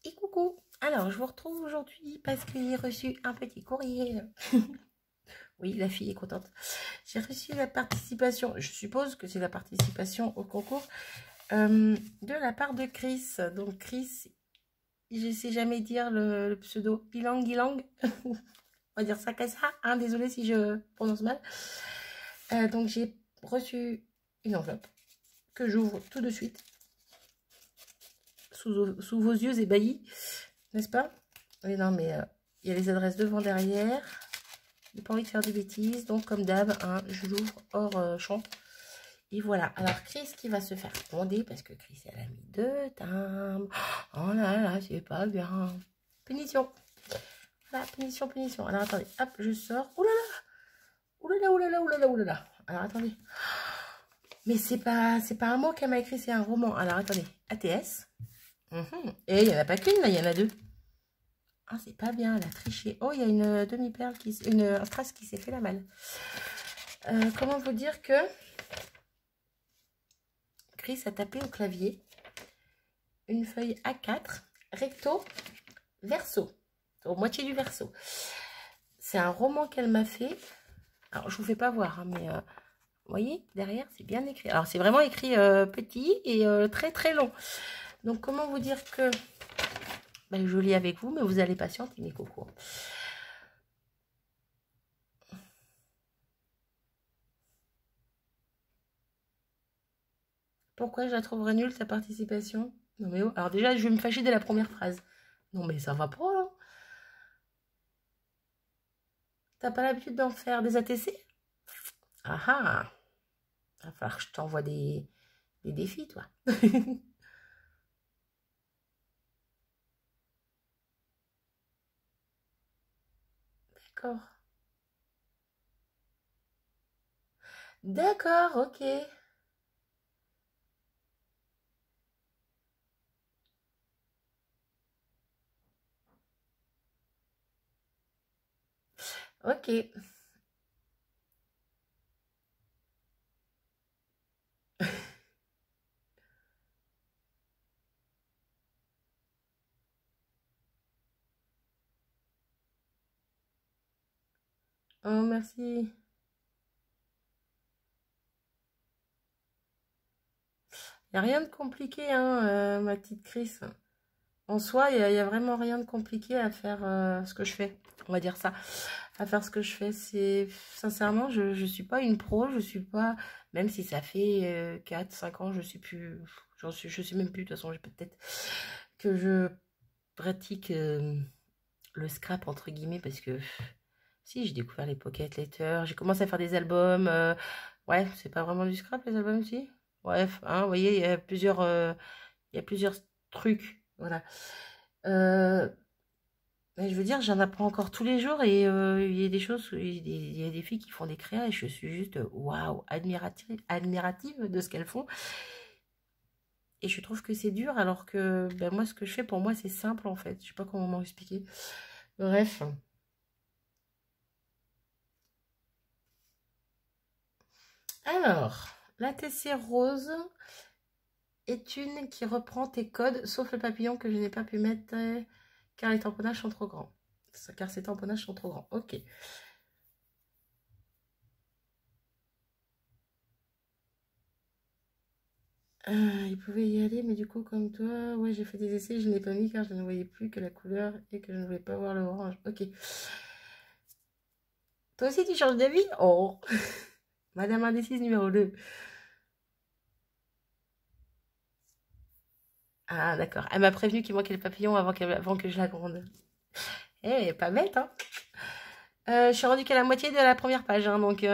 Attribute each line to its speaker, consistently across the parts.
Speaker 1: Et coucou. Alors, je vous retrouve aujourd'hui parce que j'ai reçu un petit courrier. Oui, la fille est contente. J'ai reçu la participation, je suppose que c'est la participation au concours, de la part de Chris. Donc Chris, je ne sais jamais dire le pseudo, Ilang Ilang. On va dire ça comme ça, hein, désolé si je prononce mal. Donc j'ai reçu une enveloppe que j'ouvre tout de suite, sous vos yeux ébahis, n'est-ce pas? Oui, non, mais il y a les adresses devant, derrière. J'ai pas envie de faire de bêtises, donc comme d'hab, hein, je l'ouvre hors champ. Et voilà. Alors Chris qui va se faire gronder parce que Chris elle a mis 2 timbres. Oh là là, c'est pas bien. Punition. Voilà, punition, punition. Alors attendez, hop, je sors. Ouh là là, ouh là là, ouh là là, ouh là là, ouh là là. Alors attendez. Mais c'est pas un mot qu'elle m'a écrit, c'est un roman. Alors attendez, ATS. Et il n'y en a pas qu'une, là, il y en a 2. Ah, c'est pas bien, elle a triché. Oh, il y a une demi-perle, un strass qui s'est fait la malle. Comment vous dire que Chris a tapé au clavier une feuille A4, recto, verso, au moitié du verso. C'est un roman qu'elle m'a fait. Alors, je vous fais pas voir, hein, mais vous voyez, derrière, c'est bien écrit. Alors, c'est vraiment écrit petit et très très long. Donc, comment vous dire que ben, je lis avec vous, mais vous allez patienter, mes cocos. Pourquoi je la trouverais nulle, sa participation? Non mais oh, alors déjà, je vais me fâcher dès la première phrase. Non mais ça va pas, hein. T'as pas l'habitude d'en faire des ATC? Ah ah. Va falloir que je t'envoie des défis, toi. D'accord. D'accord, ok. Ok. Oh, merci. Il n'y a rien de compliqué, hein, ma petite Chris. En soi, il y a vraiment rien de compliqué à faire ce que je fais. On va dire ça. À faire ce que je fais. C'est sincèrement, je ne suis pas une pro. Je suis pas. Même si ça fait 4-5 ans, je suis plus. Je suis même plus. De toute façon, j'ai peut-être que je pratique le scrap entre guillemets parce que si j'ai découvert les pocket letters, j'ai commencé à faire des albums. Ouais, c'est pas vraiment du scrap les albums, si. Bref, hein, vous voyez, il y a plusieurs trucs. Voilà. Euh, mais je veux dire, j'en apprends encore tous les jours et il y a des choses, il y a des filles qui font des créas et je suis juste waouh, admirative de ce qu'elles font. Et je trouve que c'est dur alors que ben, moi, ce que je fais pour moi, c'est simple en fait. Je sais pas comment m'en expliquer. Bref. Alors, la TC rose est une qui reprend tes codes, sauf le papillon que je n'ai pas pu mettre car les tamponnages sont trop grands. Car ces tamponnages sont trop grands. Ok. Il pouvait y aller, mais du coup, comme toi, ouais, j'ai fait des essais, je n'ai pas mis car je ne voyais plus que la couleur et que je ne voulais pas voir le orange. Ok. Toi aussi, tu changes d'avis? Oh, Madame Indécise numéro 2. Ah, d'accord. Elle m'a prévenu qu'il manquait le papillon avant que je la gronde. Eh, pas bête, hein? Je suis rendue qu'à la moitié de la première page, hein, donc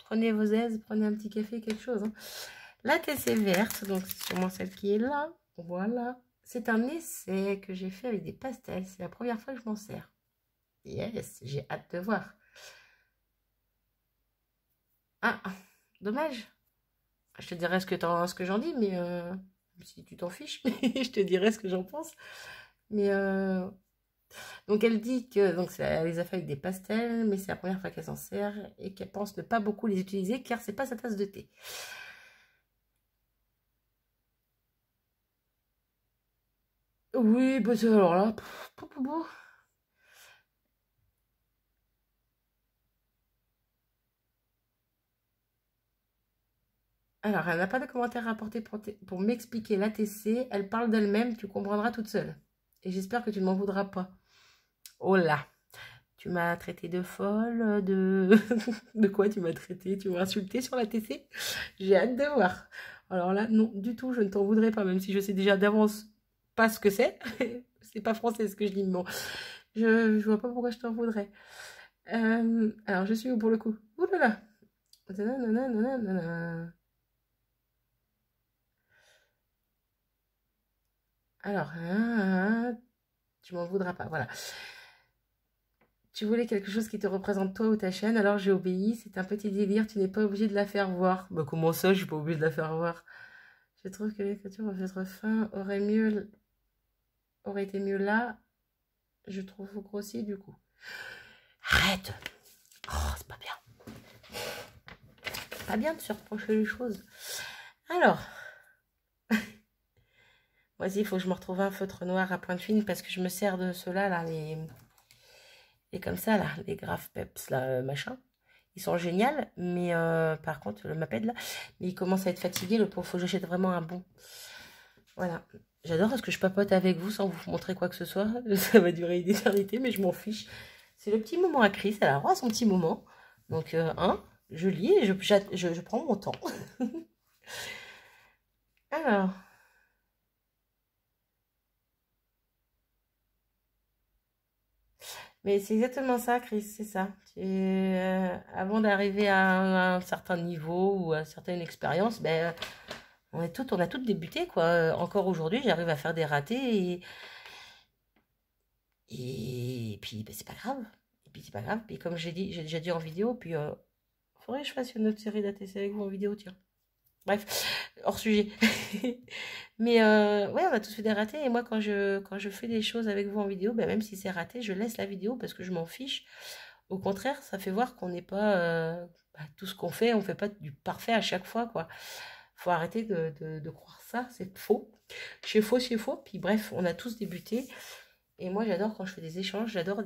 Speaker 1: prenez vos aises, prenez un petit café, quelque chose, hein. La TC verte, donc c'est sûrement celle qui est là. Voilà. C'est un essai que j'ai fait avec des pastels. C'est la première fois que je m'en sers. Yes, j'ai hâte de voir. Ah, dommage. Je te dirai ce que j'en dis, mais si tu t'en fiches, je te dirai ce que j'en pense. Mais donc elle dit que donc elle les a fait avec des pastels, mais c'est la première fois qu'elle s'en sert et qu'elle pense ne pas beaucoup les utiliser car c'est pas sa tasse de thé. Oui, bah, alors là... Alors, elle n'a pas de commentaire à apporter pour m'expliquer l'ATC. Elle parle d'elle-même, tu comprendras toute seule. Et j'espère que tu ne m'en voudras pas. Oh là, tu m'as traité de folle, de... de quoi tu m'as traité? Tu m'as insulté sur l'ATC? J'ai hâte de voir. Alors là, non, du tout, je ne t'en voudrais pas, même si je sais déjà d'avance pas ce que c'est. C'est pas français ce que je dis, mais bon. Je vois pas pourquoi je t'en voudrais. Alors, je suis où pour le coup? Ouh là là. Nananana. Alors, tu m'en voudras pas, voilà. Tu voulais quelque chose qui te représente toi ou ta chaîne, alors j'ai obéi. C'est un petit délire, tu n'es pas obligé de la faire voir. Bah comment ça, je suis pas obligé de la faire voir. Je trouve que l'écriture va être fin aurait été mieux là. Je trouve grossier du coup. Arrête. Oh, c'est pas bien. Pas bien de se reprocher les choses. Alors, vas-y, il faut que je me retrouve un feutre noir à pointe fine parce que je me sers de ceux-là, là, les comme ça, là, les Graph Peps, là, machin. Ils sont géniaux, mais par contre, le Maped, là, il commence à être fatigué, le pauvre, faut que j'achète vraiment un bon. Voilà. J'adore parce que je papote avec vous sans vous montrer quoi que ce soit. Ça va durer une éternité, mais je m'en fiche. C'est le petit moment à Chris, elle a le droit à son petit moment. Donc, je lis et je prends mon temps. Alors... Mais c'est exactement ça, Chris, c'est ça. Avant d'arriver à un certain niveau ou à une certaine expérience, ben, on a toutes débuté, quoi. Encore aujourd'hui, j'arrive à faire des ratés et puis ben, c'est pas grave. Et puis c'est pas grave. Puis comme j'ai déjà dit en vidéo, puis faudrait que je fasse une autre série d'ATC avec vous en vidéo, tiens. Bref, hors sujet. Mais ouais, on a tous fait des ratés. Et moi, quand je fais des choses avec vous en vidéo, ben, même si c'est raté, je laisse la vidéo parce que je m'en fiche. Au contraire, ça fait voir qu'on n'est pas... tout ce qu'on fait, on ne fait pas du parfait à chaque fois, quoi. Faut arrêter de croire ça, c'est faux. C'est faux, c'est faux. Puis bref, on a tous débuté. Et moi, j'adore quand je fais des échanges, j'adore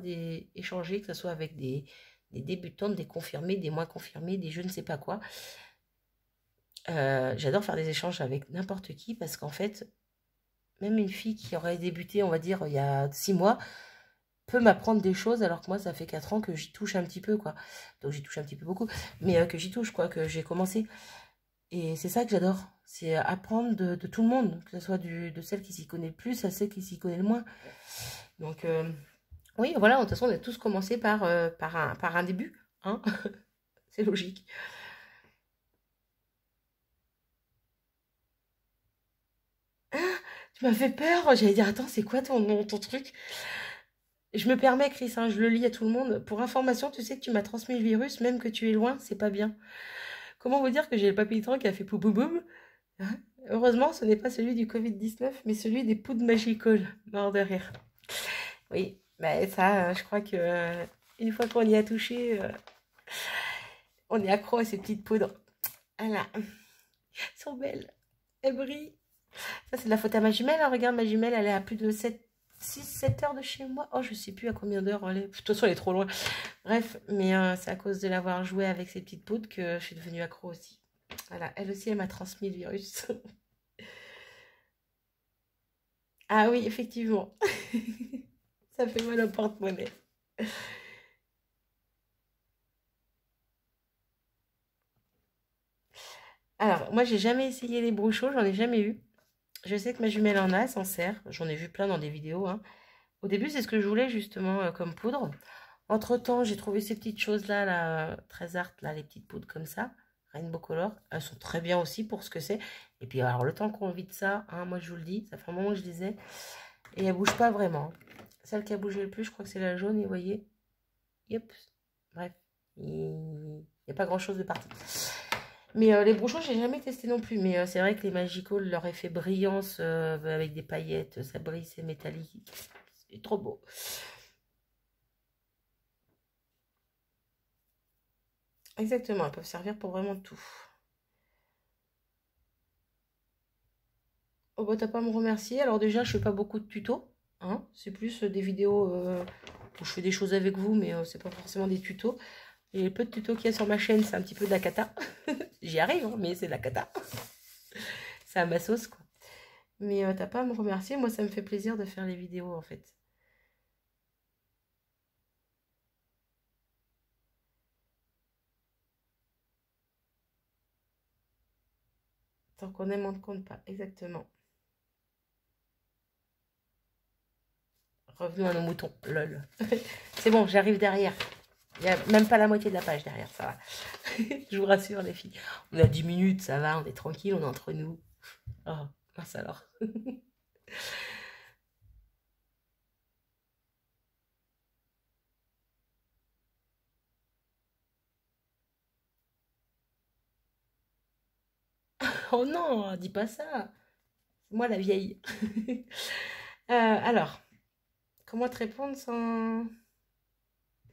Speaker 1: échanger, que ce soit avec des débutantes, des confirmés, des moins confirmés, des je ne sais pas quoi. J'adore faire des échanges avec n'importe qui parce qu'en fait, même une fille qui aurait débuté, on va dire, il y a 6 mois, peut m'apprendre des choses alors que moi, ça fait 4 ans que j'y touche un petit peu, quoi. Donc j'y touche un petit peu beaucoup, mais que j'y touche, quoi, que j'ai commencé. Et c'est ça que j'adore, c'est apprendre de tout le monde, que ce soit de celle qui s'y connaît le plus à celle qui s'y connaît le moins. Donc, oui, voilà, de toute façon, on a tous commencé par un début, hein. C'est logique. Tu m'as fait peur, j'allais dire, attends, c'est quoi ton truc? Je me permets, Chris, hein, je le lis à tout le monde. Pour information, tu sais que tu m'as transmis le virus, même que tu es loin, c'est pas bien. Comment vous dire que j'ai le papillotant qui a fait poum boum? Hein. Heureusement, ce n'est pas celui du Covid-19, mais celui des poudres Magical. Mort de rire. Oui, mais ça, je crois que une fois qu'on y a touché, on est accro à ces petites poudres. Voilà. Elles sont belles. Elles brillent. Ça, c'est de la faute à ma jumelle. Hein. Regarde, ma jumelle, elle est à plus de 6-7 heures de chez moi. Oh, je sais plus à combien d'heures elle est. De toute façon, elle est trop loin. Bref, mais c'est à cause de l'avoir joué avec ces petites poudres que je suis devenue accro aussi. Voilà, elle aussi, elle m'a transmis le virus. Ah oui, effectivement. Ça fait mal au porte-monnaie. Alors, moi, j'ai jamais essayé les brochots, j'en ai jamais eu. Je sais que ma jumelle en a, elle s'en sert. J'en ai vu plein dans des vidéos. Hein. Au début, c'est ce que je voulais justement comme poudre. Entre-temps, j'ai trouvé ces petites choses-là, là, très art, là, les petites poudres comme ça. Rainbow Color. Elles sont très bien aussi pour ce que c'est. Et puis, alors, le temps qu'on vit de ça, hein, moi, je vous le dis, ça fait un moment que je les ai. Et elles bougent pas vraiment. Celle qui a bougé le plus, je crois que c'est la jaune. Et vous voyez, yep. Bref, il n'y a pas grand-chose de parti. Mais les brochons, j'ai jamais testé non plus. Mais c'est vrai que les Magical, leur effet brillance avec des paillettes, ça brille, c'est métallique. C'est trop beau. Exactement, elles peuvent servir pour vraiment tout. Oh bah t'as pas à me remercier. Alors déjà, je fais pas beaucoup de tutos, hein. C'est plus des vidéos où je fais des choses avec vous, mais c'est pas forcément des tutos. Et le peu de tutos qu'il y a sur ma chaîne, c'est un petit peu de la cata. J'y arrive, hein, mais c'est de la cata. C'est à ma sauce, quoi. Mais t'as pas à me remercier. Moi, ça me fait plaisir de faire les vidéos, en fait. Tant qu'on aime, on ne compte pas. Exactement. Revenons à nos moutons. Lol. C'est bon, j'arrive derrière. Il n'y a même pas la moitié de la page derrière, ça va. Je vous rassure, les filles. On a 10 minutes, ça va, on est tranquille, on est entre nous. Oh, mince alors. Oh non, dis pas ça. C'est moi la vieille. Alors, comment te répondre sans...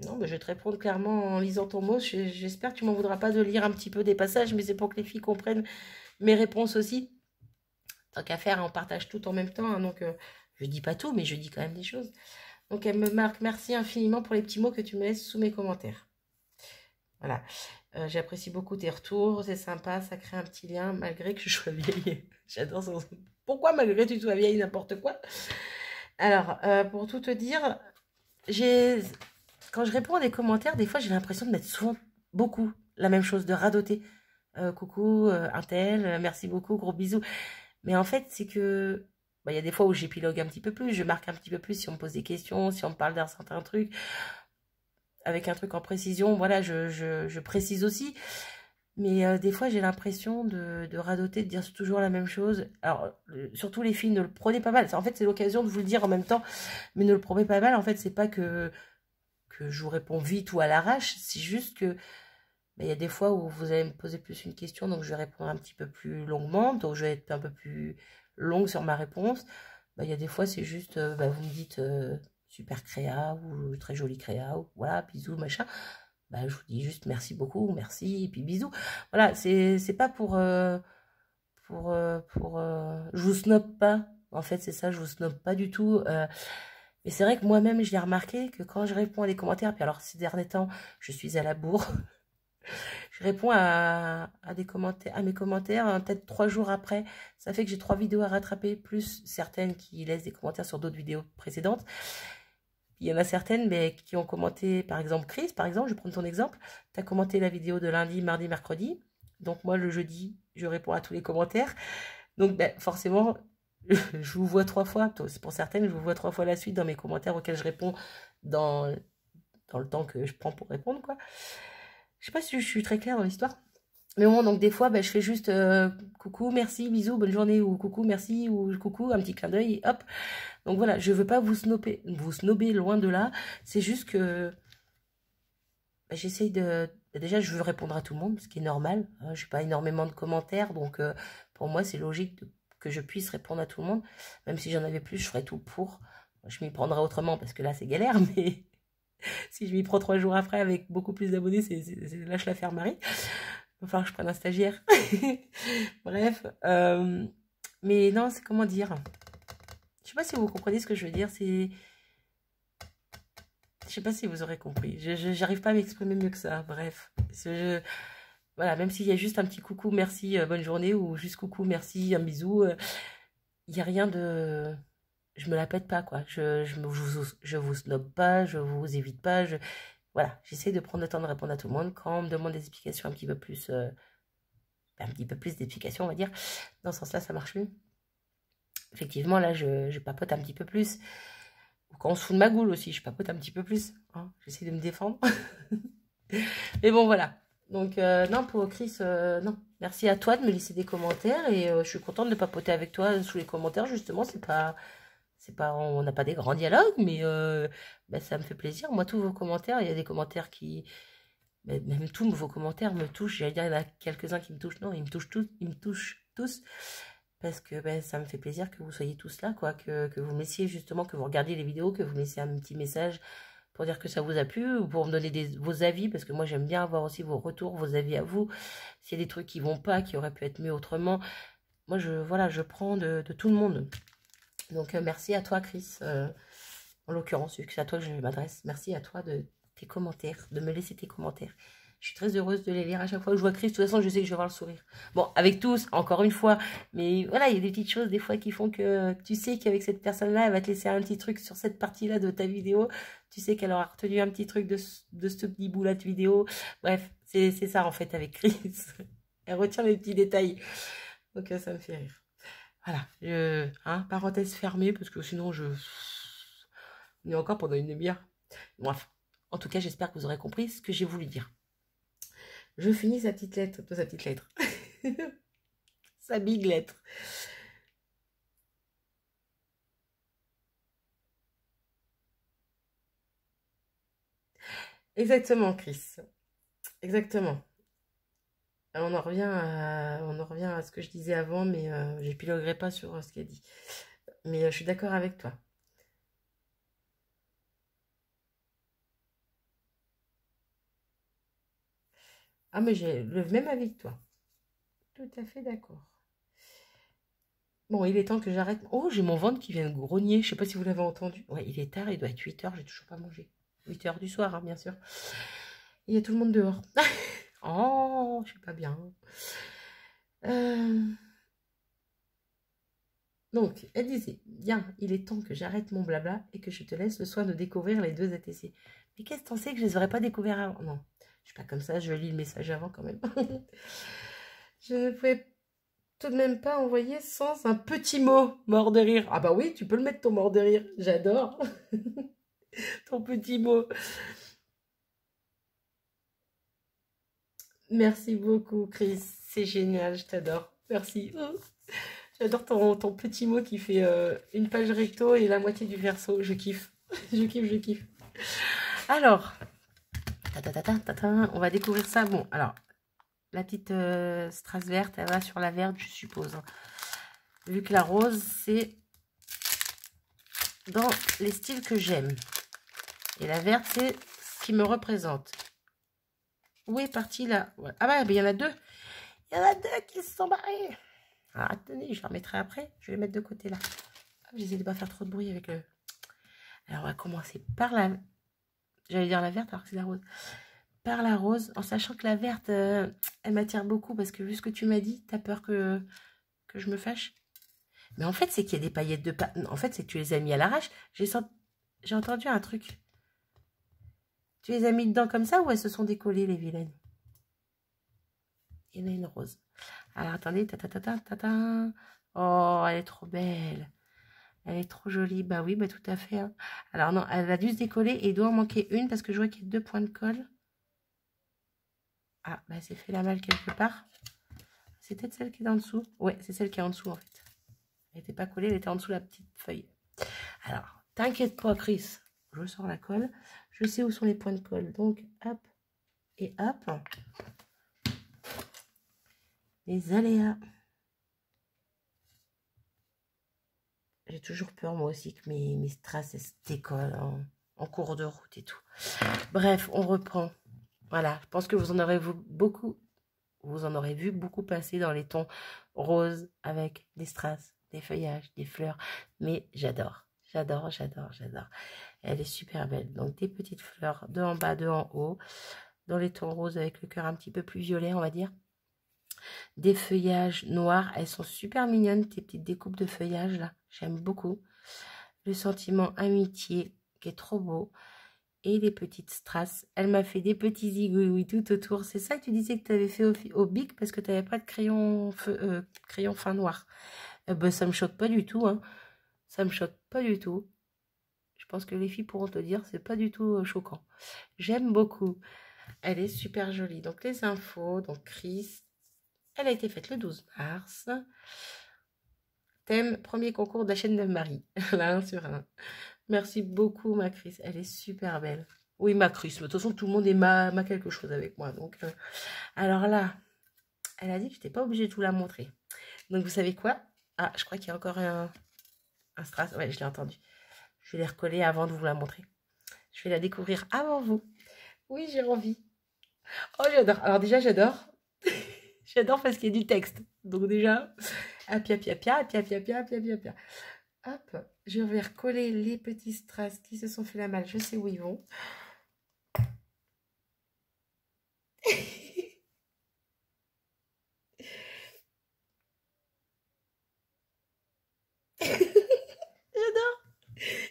Speaker 1: Non, mais je vais te répondre clairement en lisant ton mot. J'espère que tu m'en voudras pas de lire un petit peu des passages, mais c'est pour que les filles comprennent mes réponses aussi. Tant qu'à faire, on partage tout en même temps, hein, donc je dis pas tout, mais je dis quand même des choses. Donc elle me marque merci infiniment pour les petits mots que tu me laisses sous mes commentaires. Voilà. J'apprécie beaucoup tes retours, c'est sympa, ça crée un petit lien malgré que je sois vieille. J'adore ça. Pourquoi malgré que tu sois vieille, n'importe quoi. Alors, pour tout te dire, j'ai quand je réponds à des commentaires, des fois j'ai l'impression de mettre souvent beaucoup la même chose, de radoter. Coucou, un tel, merci beaucoup, gros bisous. Mais en fait, c'est que bah, y a des fois où j'épilogue un petit peu plus, je marque un petit peu plus si on me pose des questions, si on me parle d'un certain truc, avec un truc en précision, voilà, je précise aussi. Mais des fois, j'ai l'impression de radoter, de dire toujours la même chose. Alors, surtout les filles, ne le prenez pas mal. En fait, c'est l'occasion de vous le dire en même temps, mais ne le prenez pas mal. En fait, c'est pas que je vous réponds vite ou à l'arrache, c'est juste que il y a des fois où vous allez me poser plus une question, donc je vais répondre un petit peu plus longuement, donc je vais être un peu plus longue sur ma réponse. Il y a des fois, c'est juste, vous me dites super créa ou très jolie créa, ou voilà, bisous, machin. Je vous dis juste merci beaucoup, merci, et puis bisous. Voilà, c'est pas je vous snob pas. En fait, c'est ça, je vous snob pas du tout. Mais c'est vrai que moi-même, je l'ai remarqué que quand je réponds à des commentaires, puis alors ces derniers temps, je suis à la bourre. Je réponds à des commentaires, à mes commentaires, hein, peut-être 3 jours après. Ça fait que j'ai 3 vidéos à rattraper, plus certaines qui laissent des commentaires sur d'autres vidéos précédentes. Il y en a certaines mais qui ont commenté, par exemple Chris, par exemple, je vais prendre ton exemple. Tu as commenté la vidéo de lundi, mardi, mercredi. Donc moi, le jeudi, je réponds à tous les commentaires. Donc forcément, je vous vois 3 fois. C'est pour certaines, je vous vois 3 fois la suite dans mes commentaires auxquels je réponds dans, dans le temps que je prends pour répondre, quoi. Je sais pas si je suis très claire dans l'histoire. Mais bon, donc des fois, je fais juste coucou, merci, bisous, bonne journée, ou coucou, merci, ou coucou, un petit clin d'œil, et hop. Donc voilà, je veux pas vous snober loin de là. C'est juste que j'essaye de... Déjà, je veux répondre à tout le monde, ce qui est normal. Hein, je n'ai pas énormément de commentaires, donc pour moi, c'est logique que je puisse répondre à tout le monde. Même si j'en avais plus, je ferais tout pour. Je m'y prendrais autrement, parce que là, c'est galère, mais si je m'y prends 3 jours après avec beaucoup plus d'abonnés, lâche l'affaire Marie. Il va falloir que je prenne un stagiaire. Bref. Mais non, c'est comment dire. Je sais pas si vous comprenez ce que je veux dire. Je sais pas si vous aurez compris. J'arrive pas à m'exprimer mieux que ça. Bref. Voilà, même s'il y a juste un petit coucou, merci, bonne journée, ou juste coucou, merci, un bisou, il n'y a rien de... Je me la pète pas, quoi. Je vous snob pas, je vous évite pas. Voilà, j'essaie de prendre le temps de répondre à tout le monde. Quand on me demande des explications un petit peu plus d'explications, on va dire, dans ce sens-là, ça marche mieux. Effectivement, là, je papote un petit peu plus. Quand on se fout de ma goule aussi, je papote un petit peu plus. Hein. J'essaie de me défendre. Mais bon, voilà. Donc, non, pour Chris, non. Merci à toi de me laisser des commentaires. Et je suis contente de papoter avec toi sous les commentaires. Justement, on n'a pas des grands dialogues, mais ça me fait plaisir. Moi, tous vos commentaires, il y a des commentaires qui... Même tous vos commentaires me touchent. J'allais dire, il y en a quelques-uns qui me touchent. Non, ils me touchent tous. Ils me touchent tous. Parce que ça me fait plaisir que vous soyez tous là, quoi. Que vous me laissiez justement, que vous regardiez les vidéos, que vous me laissiez un petit message pour dire que ça vous a plu, ou pour me donner vos avis, parce que moi j'aime bien avoir aussi vos retours, vos avis à vous. S'il y a des trucs qui vont pas, qui auraient pu être mieux autrement, moi, voilà, je prends de tout le monde. Donc, merci à toi, Chris. En l'occurrence, vu que c'est à toi que je m'adresse, merci à toi de tes commentaires, de me laisser tes commentaires. Je suis très heureuse de les lire à chaque fois que je vois Chris. De toute façon, je sais que je vais voir le sourire. Bon, avec tous, encore une fois. Mais voilà, il y a des petites choses des fois qui font que tu sais qu'avec cette personne-là, elle va te laisser un petit truc sur cette partie-là de ta vidéo. Tu sais qu'elle aura retenu un petit truc de ce petit bout-là de vidéo. Bref, c'est ça en fait avec Chris. Elle retient les petits détails. Donc ça me fait rire. Voilà, parenthèse fermée, parce que sinon on est encore pendant une demi-heure. Bref, en tout cas, j'espère que vous aurez compris ce que j'ai voulu dire. Je finis sa petite lettre, sa big lettre. Exactement, Chris. Exactement. On en revient à ce que je disais avant, mais j'épiloguerai pas sur ce qu'elle dit. Mais je suis d'accord avec toi. Ah, mais j'ai le même avis que toi. Tout à fait d'accord. Bon, il est temps que j'arrête. Oh, j'ai mon ventre qui vient de grogner. Je sais pas si vous l'avez entendu. Ouais, il est tard, il doit être 8 heures, j'ai toujours pas mangé. 8 heures du soir, hein, bien sûr. Il y a tout le monde dehors. Oh, je suis pas bien. Donc, elle disait, bien, il est temps que j'arrête mon blabla et que je te laisse le soin de découvrir les deux ATC. Mais qu'est-ce que t'en sais que je les aurais pas découverts avant? Non, je suis pas comme ça, je lis le message avant quand même. Je ne pouvais tout de même pas envoyer sans un petit mot mort de rire. Ah bah oui, tu peux le mettre ton mort de rire, j'adore. Ton petit mot. Merci beaucoup, Chris, c'est génial, je t'adore. Merci. J'adore ton petit mot qui fait une page recto et la moitié du verso. Je kiffe. Je kiffe, je kiffe. Alors, on va découvrir ça. Bon, alors, la petite strass verte, elle va sur la verte, je suppose. Vu que la rose, c'est dans les styles que j'aime. Et la verte, c'est ce qui me représente. Où est parti là? Ah bah, il y en a deux. Il y en a deux qui se sont barrés. Alors, attendez, je les remettrai après. Je vais les mettre de côté là. J'essaie de ne pas faire trop de bruit avec le... Alors, on va commencer par la... J'allais dire la verte alors que c'est la rose. Par la rose, en sachant que la verte, elle m'attire beaucoup parce que vu ce que tu m'as dit, t'as peur que je me fâche. Mais en fait, c'est qu'il y a des paillettes de... En fait, c'est que tu les as mis à l'arrache. J'ai entendu un truc. Tu les as mis dedans comme ça ou elles se sont décollées, les vilaines? Il y en a une rose. Alors, attendez. Oh, elle est trop belle. Elle est trop jolie. Bah oui, bah tout à fait. Hein. Alors non, elle a dû se décoller et il doit en manquer une parce que je vois qu'il y a 2 points de colle. Ah, bah c'est fait la malle quelque part. C'est peut-être celle qui est en dessous. Ouais, c'est celle qui est en dessous en fait. Elle n'était pas collée, elle était en dessous de la petite feuille. Alors, t'inquiète pas Chris. Je sors la colle. Je sais où sont les points de colle. Donc, hop et hop. Les aléas. J'ai toujours peur, moi aussi, que mes strass se décollent en cours de route et tout. Bref, on reprend. Voilà, je pense que vous en aurez vu beaucoup passer dans les tons roses avec des strass, des feuillages, des fleurs. Mais j'adore, j'adore, j'adore, j'adore. Elle est super belle. Donc, des petites fleurs de en bas, de en haut. Dans les tons roses avec le cœur un petit peu plus violet, on va dire. Des feuillages noirs. Elles sont super mignonnes, tes petites découpes de feuillage là. J'aime beaucoup. Le sentiment amitié qui est trop beau. Et les petites strass. Elle m'a fait des petits zigouilles tout autour. C'est ça que tu disais que tu avais fait au bic parce que tu n'avais pas de crayon fin noir. Ben, ça me choque pas du tout. Hein. Ça me choque pas du tout. Je pense que les filles pourront te dire c'est pas du tout choquant. J'aime beaucoup. Elle est super jolie. Donc les infos. Donc Chris. Elle a été faite le 12 mars. Thème, premier concours de la chaîne de Marie. Là, 1 sur 1. Merci beaucoup, ma Chris. Elle est super belle. Oui, ma Chris. De toute façon, tout le monde est ma quelque chose avec moi. Donc, alors là, elle a dit que je n'étais pas obligée de tout la montrer. Donc, vous savez quoi? Ah, je crois qu'il y a encore un strass. Ouais, je l'ai entendu. Je vais les recoller avant de vous la montrer. Je vais la découvrir avant vous. Oui, j'ai envie. Oh, j'adore. Alors déjà, j'adore. J'adore parce qu'il y a du texte. Donc déjà, Apia, pia, pia, apia, pia, pia, apia, pia, pia. Hop, je vais recoller les petits strass qui se sont fait la malle. Je sais où ils vont. J'adore.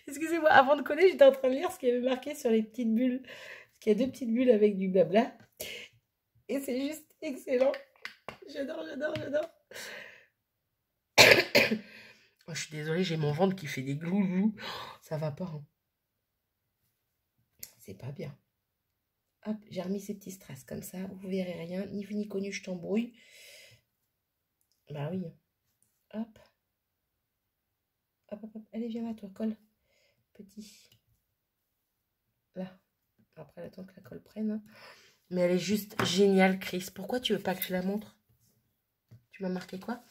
Speaker 1: Excusez-moi, avant de coller, j'étais en train de lire ce qu'il y avait marqué sur les petites bulles. Parce qu'il y a 2 petites bulles avec du blabla. Et c'est juste excellent. J'adore, j'adore, j'adore. Oh, je suis désolée, j'ai mon ventre qui fait des gloulous. Ça va pas, hein. C'est pas bien. Hop, j'ai remis ces petits strass comme ça. Vous verrez rien. Ni vu ni connu, je t'embrouille. Bah oui. Hop. Hop, hop, hop. Allez, viens là, toi, colle. Petit. Là. Après, attends que la colle prenne. Hein. Mais elle est juste géniale, Chris. Pourquoi tu veux pas que je la montre? Tu m'as marqué quoi?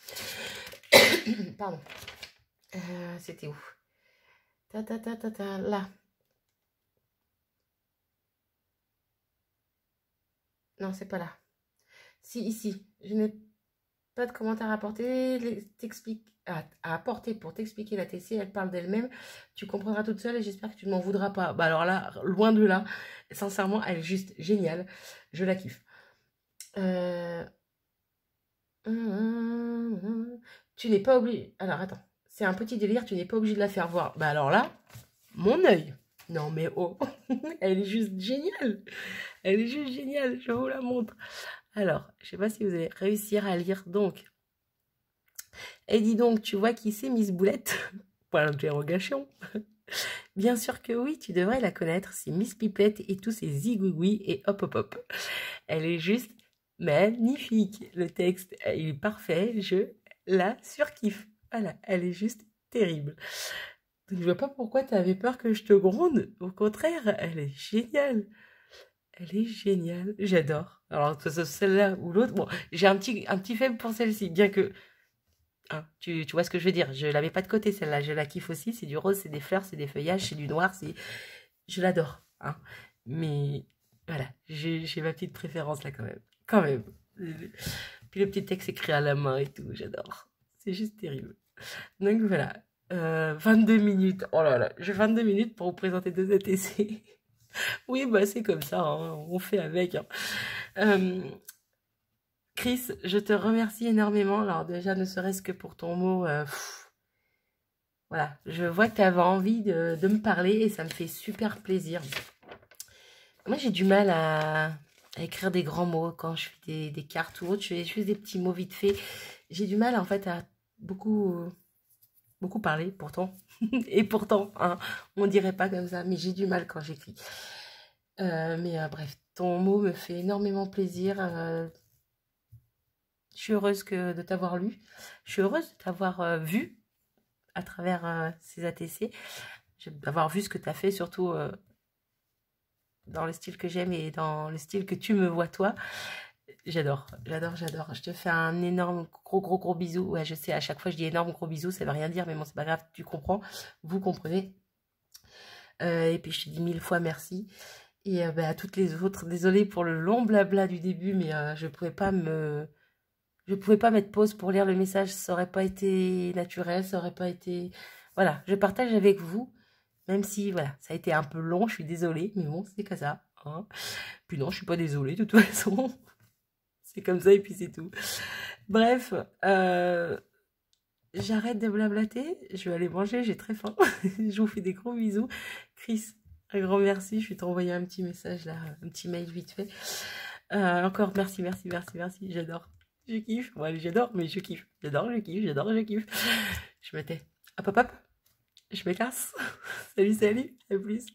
Speaker 1: Pardon. C'était où? Ta ta ta ta ta. Là. Non, c'est pas là. Si, ici. Je n'ai pas de commentaire à apporter. À apporter pour t'expliquer la TC. Elle parle d'elle-même. Tu comprendras toute seule et j'espère que tu ne m'en voudras pas. Bah alors là, loin de là. Sincèrement, elle est juste géniale. Je la kiffe. Tu n'es pas obligé. Alors attends. C'est un petit délire. Tu n'es pas obligé de la faire voir. Bah alors là, mon œil. Non mais oh. Elle est juste géniale. Elle est juste géniale. Je vous la montre. Alors, je sais pas si vous allez réussir à lire. Donc, et dis donc, tu vois qui c'est Miss Boulette? Point d'interrogation. Bien sûr que oui, tu devrais la connaître. C'est Miss Pipelette et tous ses zigouigouis et hop hop hop. Elle est juste magnifique. Le texte, il est parfait. Je la surkiffe. Voilà, elle est juste terrible. Donc, je vois pas pourquoi tu avais peur que je te gronde. Au contraire, elle est géniale. Elle est géniale. J'adore. Alors, que ce soit celle-là ou l'autre. Bon, j'ai un petit faible pour celle-ci. Bien que... Hein, tu vois ce que je veux dire. Je l'avais pas de côté, celle-là. Je la kiffe aussi. C'est du rose, c'est des fleurs, c'est des feuillages, c'est du noir. Je l'adore. Hein. Mais voilà, j'ai ma petite préférence là quand même. Quand même. Puis le petit texte écrit à la main et tout. J'adore. C'est juste terrible. Donc voilà. 22 minutes. Oh là là. J'ai 22 minutes pour vous présenter 2 ATC. Oui, bah c'est comme ça, hein, on fait avec. Hein. Chris, je te remercie énormément. Alors déjà, ne serait-ce que pour ton mot, voilà, je vois que tu avais envie de me parler et ça me fait super plaisir. Moi, j'ai du mal à écrire des grands mots quand je fais des cartes ou autre. Je fais juste des petits mots vite fait. J'ai du mal en fait à beaucoup parler pourtant. Et pourtant, hein, on dirait pas comme ça, mais j'ai du mal quand j'écris. Bref, ton mot me fait énormément plaisir. Je suis heureuse de t'avoir lu. Je suis heureuse de t'avoir vu à travers ces ATC. D'avoir vu ce que tu as fait, surtout dans le style que j'aime et dans le style que tu me vois toi. J'adore, j'adore, j'adore. Je te fais un énorme gros bisou. Ouais, je sais, à chaque fois je dis énorme gros bisou, ça veut rien dire, mais bon, c'est pas grave, tu comprends, vous comprenez. Et puis je te dis 1000 fois merci. Et à toutes les autres, désolée pour le long blabla du début, mais je pouvais pas mettre pause pour lire le message, ça aurait pas été naturel, ça aurait pas été... Voilà, je partage avec vous, même si, voilà, ça a été un peu long, je suis désolée, mais bon, c'est comme ça. Hein. Puis non, je suis pas désolée, de toute façon. C'est comme ça et puis c'est tout. Bref, j'arrête de blablater, je vais aller manger, j'ai très faim. Je vous fais des gros bisous. Chris, un grand merci, je vais t'envoyer un petit message là, un petit mail vite fait. Encore merci, j'adore. Je kiffe. Bon, allez, j'adore, mais je kiffe. J'adore, je kiffe. Je me tais. Hop, hop, hop. Je me casse. Salut, à plus.